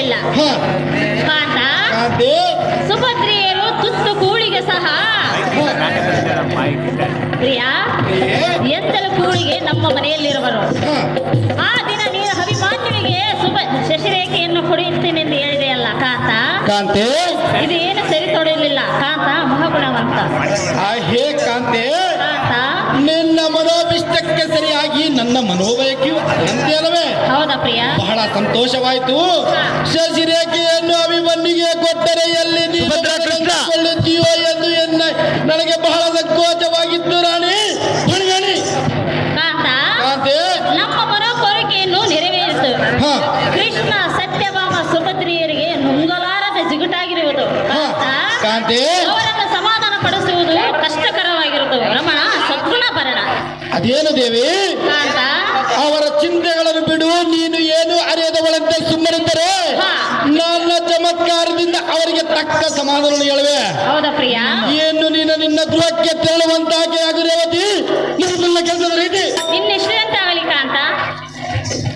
ತಡೆಯಲಿಲ್ಲ. ಕಾಂತ, ಕಾಂತಿ ಸುಭದ್ರಿಯರು ತುತ್ತು ಕೂಳಿಗೆ ಸಹ ಪ್ರಿಯ ಎಂತಲ ಕೂಳಿಗೆ ನಮ್ಮ ಮನೆಯಲ್ಲಿರುವರು. ಆ ದಿನ ನೀನು ಅಭಿಮಾನ್ಯುವಿಗೆ ಶಶಿರೇಖೆಯನ್ನು ಕೊಡುತ್ತೇನೆಂದು ಹೇಳಿದೆಯಲ್ಲ ಕಾಂತ. ಕಾಂತಿ ಇದು ಏನು ಸರಿ ತೊಡಲಿಲ್ಲ ಕಾಂತ, ಮಹಾಗುಣವಂತ. ಹೇ ಕಾಂತಿ, ಕಾಂತ, ನಿನ್ನ ಮನೋಭಿಷ್ಟಕ್ಕೆ ಸರಿಯಾಗಿ ನನ್ನ ಮನೋಬಯಕೆಯು ಅದಂತೆ ಅಲ್ಲವೇ? ಹೌದಾ ಪ್ರಿಯ? ಬಹಳ ಸಂತೋಷವಾಯಿತು. ಶಶಿರೇಖೆಯನ್ನು ಅಭಿಮನ್ಯುಗೆ ಕೊಟ್ಟರೆ ಎಲ್ಲಿ ನೀನು ಕೊಳ್ಳುತ್ತೀಯೋ ಎಂದು ನನಗೆ ಬಹಳ ಸಂಕೋಚವಾಗಿತ್ತು. ರಾಣಿ ಕಾಂತ, ಕಾಂತಿ, ನಮ್ಮ ಮನೋಕೋರಿಕೆಯನ್ನು ನೆರವೇರಿತು. ಕೃಷ್ಣ ಸತ್ಯಭಾಮ ಸುಭದ್ರಿಯರಿಗೆ ನುಂಗಲಾರದ ಜಿಗುಟಾಗಿರುವುದು. ಕಾಂತಿ, ಅವರನ್ನು ಸಮಾಧಾನ ಪಡಿಸುವುದು ಕಷ್ಟಕರವಾಗಿರುವುದು. ರಮಣ ಸದ್ಗುಣ ಭರಣ. ಅದೇನು ದೇವಿ? ಕಾಂತ, ಅವರ ಚಿಂತೆಗಳನ್ನು ಬಿಡು. ನೀನು ಏನು ಅರಿಯದವಳಂತೆ ಸುಮ್ಮನಿದ್ದರೆ ನನ್ನ ಚಮತ್ಕಾರದಿಂದ ಅವರಿಗೆ ತಕ್ಕ ಸಮಾಧಾನ ಹೇಳುವೆ. ಹೌದಾ ಪ್ರಿಯ? ಏನು ನಿನ್ನ ಗೃಹಕ್ಕೆ ತೆರಳುವಂತಾಗಿ ಆಗುರೇವತಿ. ನನ್ನ ಕೆಲಸದ ರೀತಿ